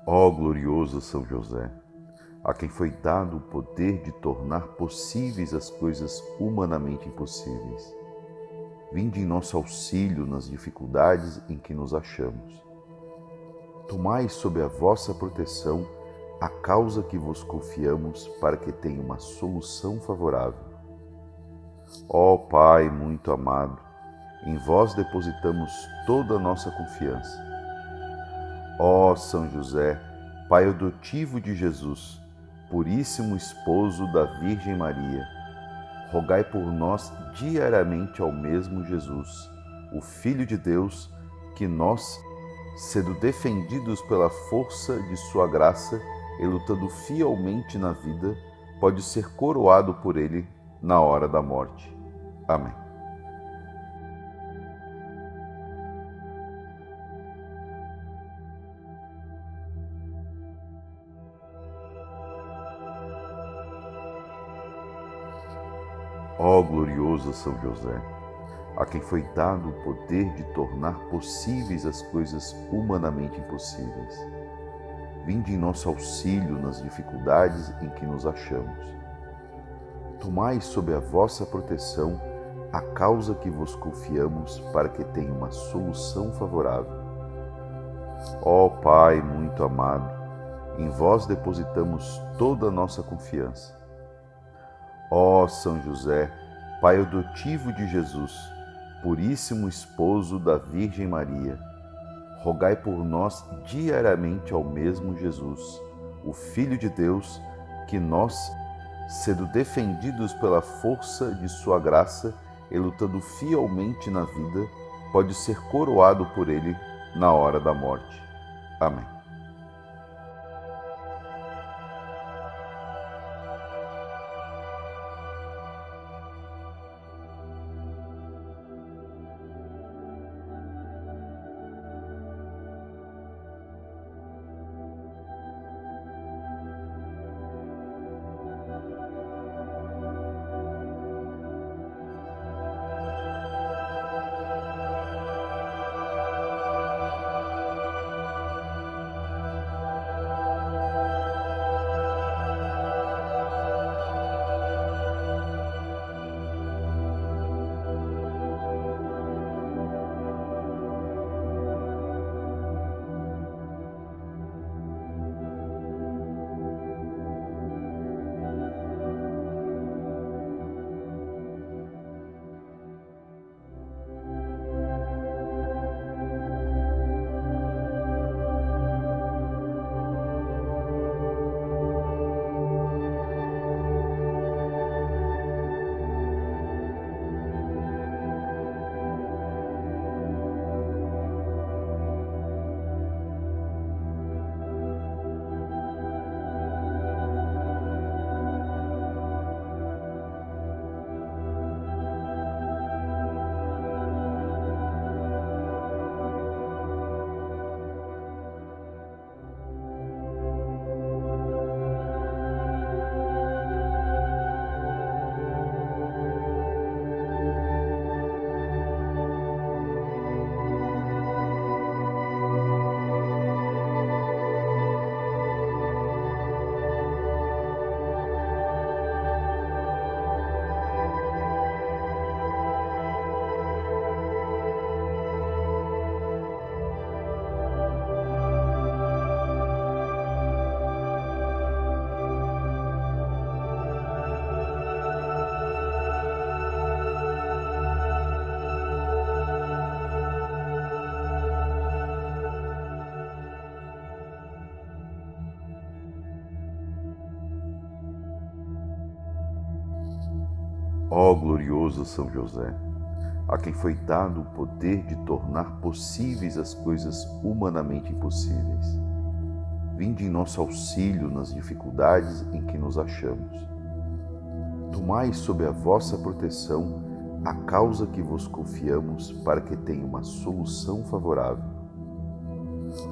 Ó glorioso São José, a quem foi dado o poder de tornar possíveis as coisas humanamente impossíveis, vinde em nosso auxílio nas dificuldades em que nos achamos. Tomai sob a vossa proteção a causa que vos confiamos para que tenha uma solução favorável. Ó Pai muito amado, em vós depositamos toda a nossa confiança. Ó São José, Pai adotivo de Jesus, puríssimo esposo da Virgem Maria, rogai por nós diariamente ao mesmo Jesus, o Filho de Deus, que nós, sendo defendidos pela força de sua graça e lutando fielmente na vida, pode ser coroado por ele na hora da morte. Amém. Ó glorioso São José, a quem foi dado o poder de tornar possíveis as coisas humanamente impossíveis, vinde em nosso auxílio nas dificuldades em que nos achamos. Tomai sob a vossa proteção a causa que vos confiamos para que tenha uma solução favorável. Ó Pai muito amado, em vós depositamos toda a nossa confiança. Ó São José, Pai adotivo de Jesus, puríssimo esposo da Virgem Maria, rogai por nós diariamente ao mesmo Jesus, o Filho de Deus, que nós, sendo defendidos pela força de sua graça e lutando fielmente na vida, pode ser coroado por ele na hora da morte. Amém. Ó glorioso São José, a quem foi dado o poder de tornar possíveis as coisas humanamente impossíveis, vinde em nosso auxílio nas dificuldades em que nos achamos. Tomai sob a vossa proteção a causa que vos confiamos para que tenha uma solução favorável.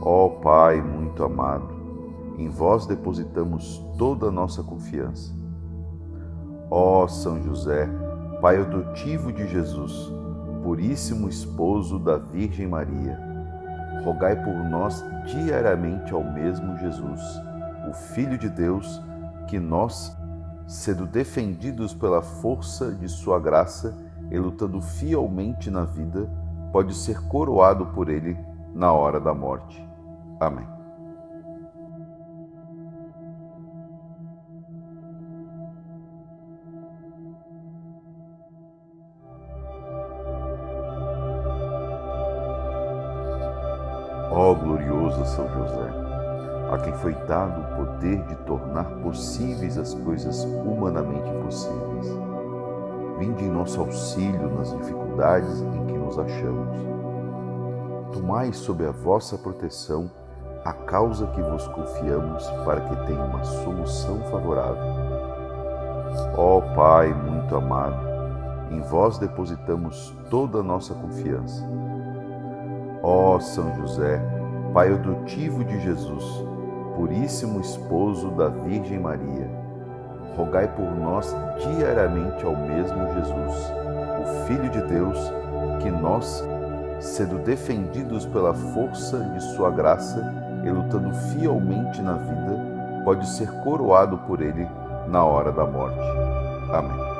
Ó Pai muito amado, em vós depositamos toda a nossa confiança. Ó São José, Pai adotivo de Jesus, puríssimo esposo da Virgem Maria, rogai por nós diariamente ao mesmo Jesus, o Filho de Deus, que nós, sendo defendidos pela força de sua graça e lutando fielmente na vida, pode ser coroado por ele na hora da morte. Amém. Ó glorioso São José, a quem foi dado o poder de tornar possíveis as coisas humanamente impossíveis, vinde em nosso auxílio nas dificuldades em que nos achamos. Tomai sob a vossa proteção a causa que vos confiamos para que tenha uma solução favorável. Ó Pai muito amado, em vós depositamos toda a nossa confiança. Ó São José, Pai adotivo de Jesus, puríssimo esposo da Virgem Maria, rogai por nós diariamente ao mesmo Jesus, o Filho de Deus, que nós, sendo defendidos pela força de sua graça e lutando fielmente na vida, pode ser coroado por ele na hora da morte. Amém.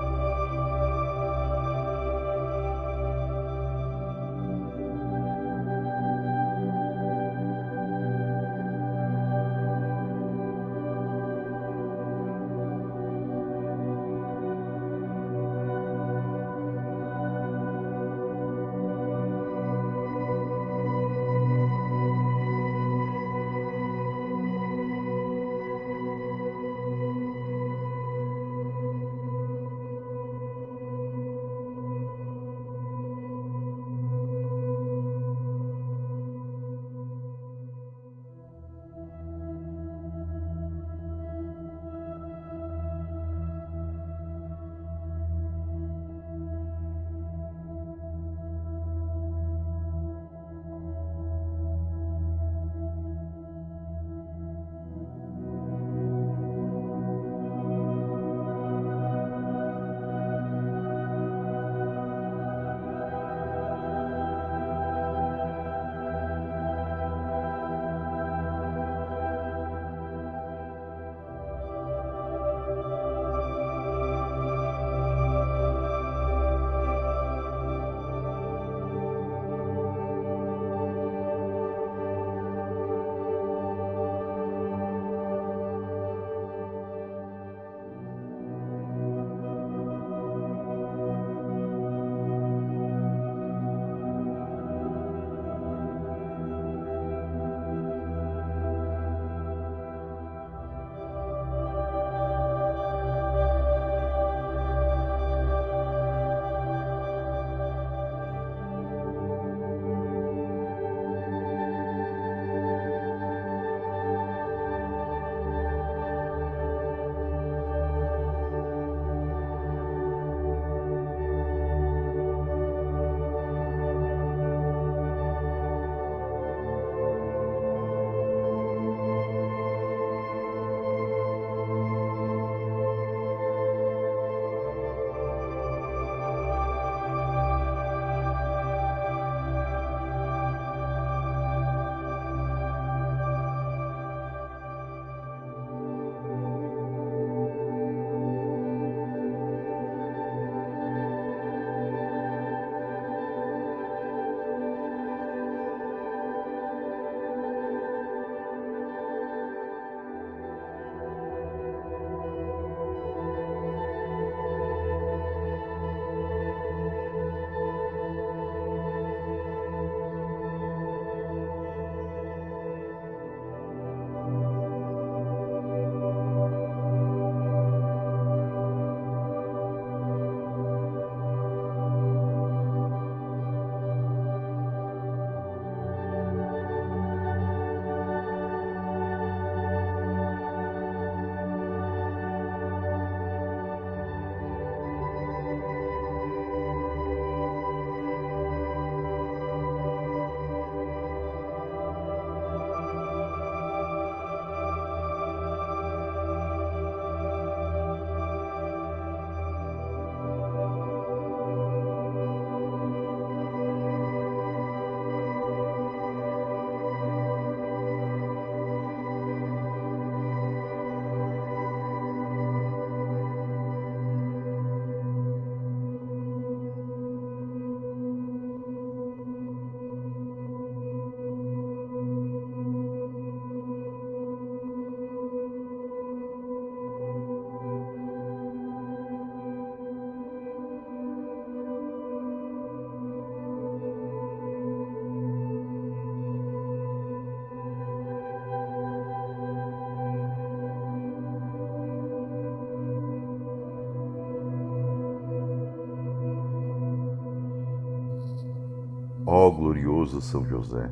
Ó glorioso São José,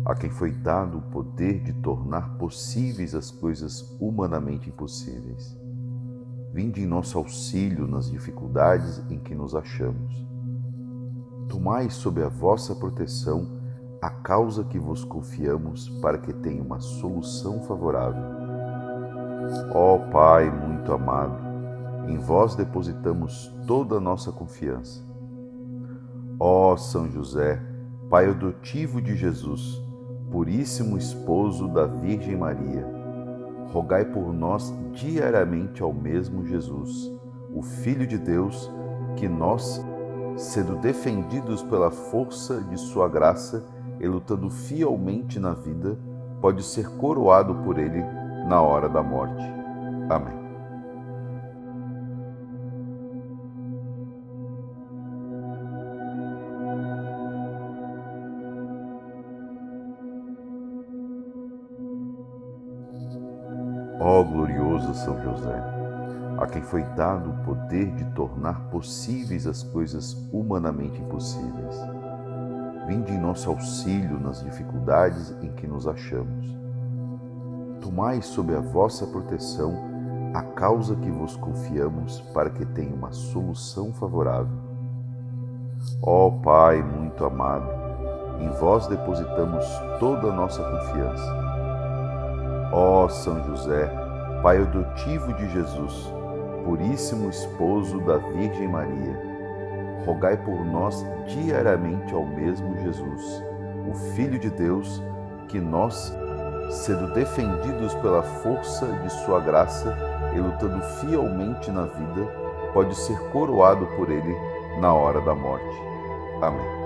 a quem foi dado o poder de tornar possíveis as coisas humanamente impossíveis, vinde em nosso auxílio nas dificuldades em que nos achamos. Tomai sob a vossa proteção a causa que vos confiamos para que tenha uma solução favorável. Ó Pai muito amado, em vós depositamos toda a nossa confiança. Ó São José, Pai adotivo de Jesus, puríssimo esposo da Virgem Maria, rogai por nós diariamente ao mesmo Jesus, o Filho de Deus, que nós, sendo defendidos pela força de sua graça e lutando fielmente na vida, pode ser coroado por ele na hora da morte. Amém. Ó glorioso São José, a quem foi dado o poder de tornar possíveis as coisas humanamente impossíveis, vinde em nosso auxílio nas dificuldades em que nos achamos. Tomai sob a vossa proteção a causa que vos confiamos para que tenha uma solução favorável. Ó Pai muito amado, em vós depositamos toda a nossa confiança. Ó São José, Pai adotivo de Jesus, puríssimo esposo da Virgem Maria, rogai por nós diariamente ao mesmo Jesus, o Filho de Deus, que nós, sendo defendidos pela força de sua graça e lutando fielmente na vida, pode ser coroado por ele na hora da morte. Amém.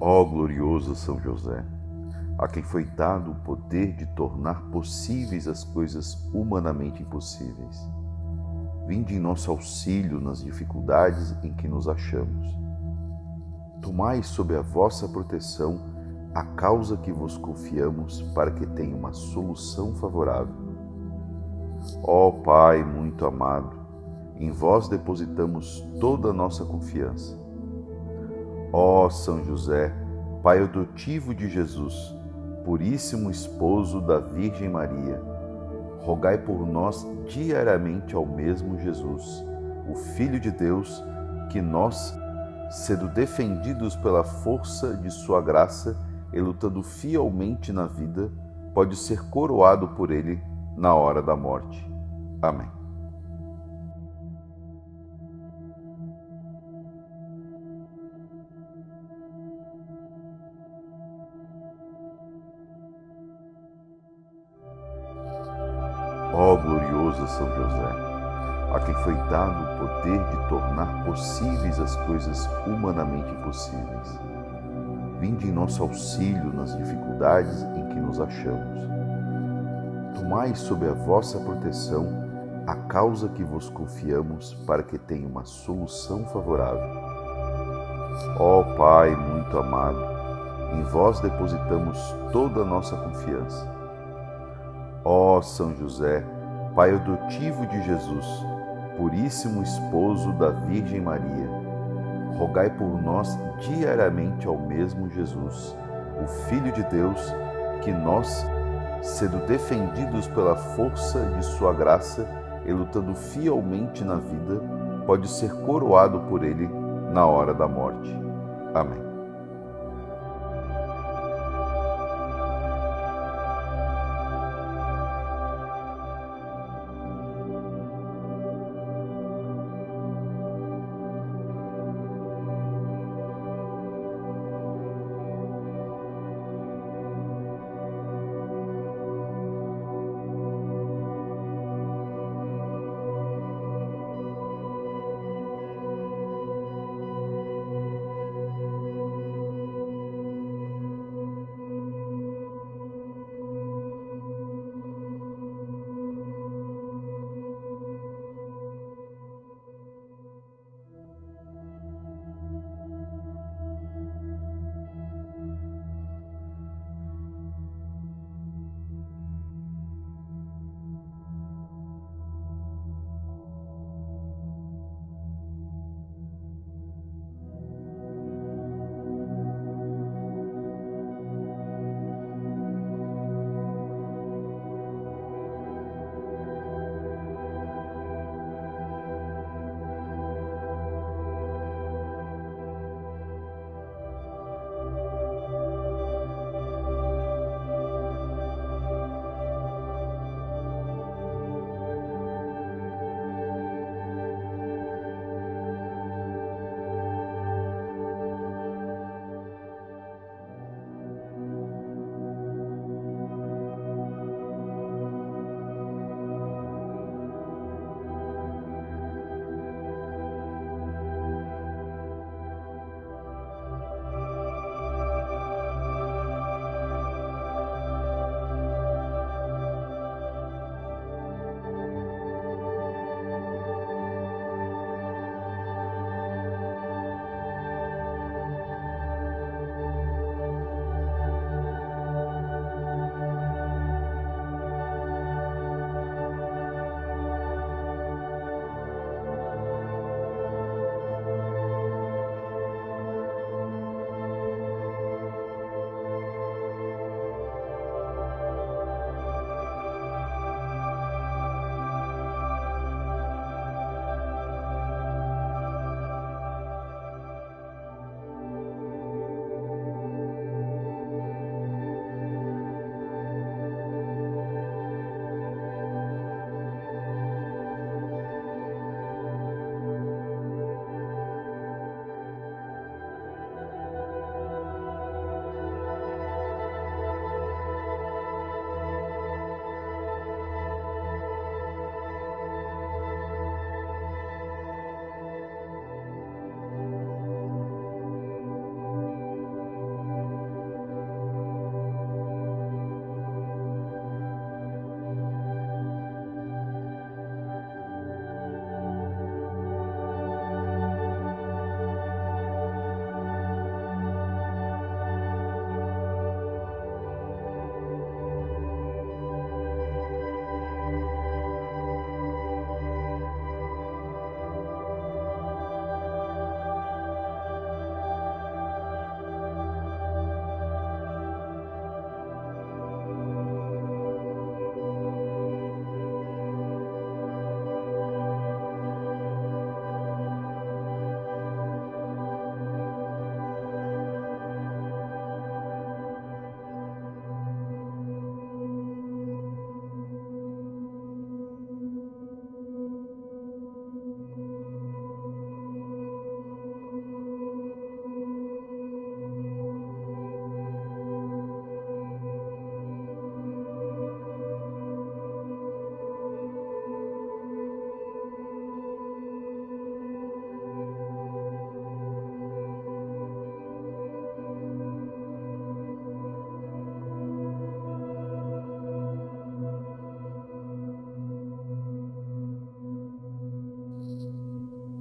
Ó glorioso São José, a quem foi dado o poder de tornar possíveis as coisas humanamente impossíveis, vinde em nosso auxílio nas dificuldades em que nos achamos. Tomai sob a vossa proteção a causa que vos confiamos para que tenha uma solução favorável. Ó Pai muito amado, em vós depositamos toda a nossa confiança. Ó São José, Pai adotivo de Jesus, puríssimo esposo da Virgem Maria, rogai por nós diariamente ao mesmo Jesus, o Filho de Deus, que nós, sendo defendidos pela força de sua graça e lutando fielmente na vida, pode ser coroado por ele na hora da morte. Amém. Ó glorioso São José, a quem foi dado o poder de tornar possíveis as coisas humanamente impossíveis, vinde em nosso auxílio nas dificuldades em que nos achamos. Tomai sob a vossa proteção a causa que vos confiamos para que tenha uma solução favorável. Ó Pai muito amado, em vós depositamos toda a nossa confiança. Ó São José, Pai adotivo de Jesus, puríssimo esposo da Virgem Maria, rogai por nós diariamente ao mesmo Jesus, o Filho de Deus, que nós, sendo defendidos pela força de sua graça e lutando fielmente na vida, pode ser coroado por ele na hora da morte. Amém.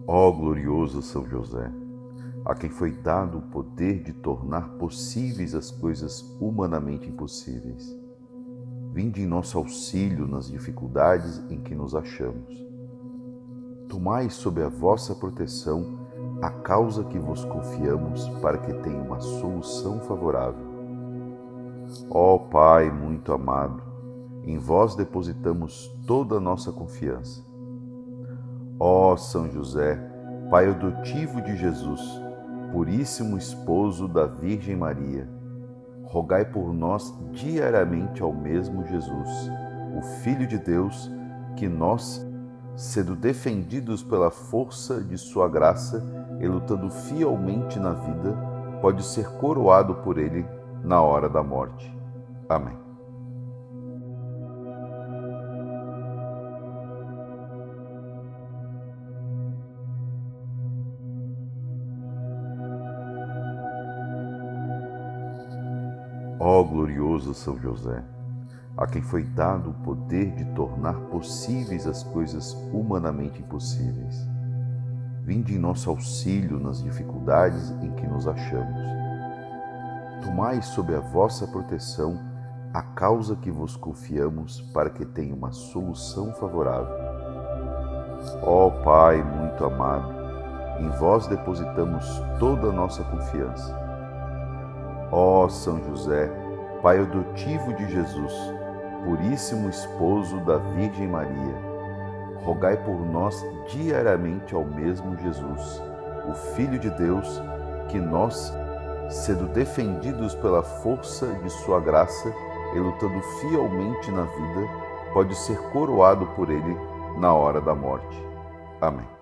Ó glorioso São José, a quem foi dado o poder de tornar possíveis as coisas humanamente impossíveis, vinde em nosso auxílio nas dificuldades em que nos achamos. Tomai sob a vossa proteção a causa que vos confiamos para que tenha uma solução favorável. Ó Pai muito amado, em vós depositamos toda a nossa confiança. Ó São José, Pai adotivo de Jesus, puríssimo esposo da Virgem Maria, rogai por nós diariamente ao mesmo Jesus, o Filho de Deus, que nós, sendo defendidos pela força de sua graça e lutando fielmente na vida, pode ser coroado por ele na hora da morte. Amém. Ó glorioso São José, a quem foi dado o poder de tornar possíveis as coisas humanamente impossíveis, vinde em nosso auxílio nas dificuldades em que nos achamos. Tomai sob a vossa proteção a causa que vos confiamos para que tenha uma solução favorável. Ó Pai muito amado, em vós depositamos toda a nossa confiança. Ó São José, Pai adotivo de Jesus, puríssimo esposo da Virgem Maria, rogai por nós diariamente ao mesmo Jesus, o Filho de Deus, que nós, sendo defendidos pela força de sua graça e lutando fielmente na vida, pode ser coroado por ele na hora da morte. Amém.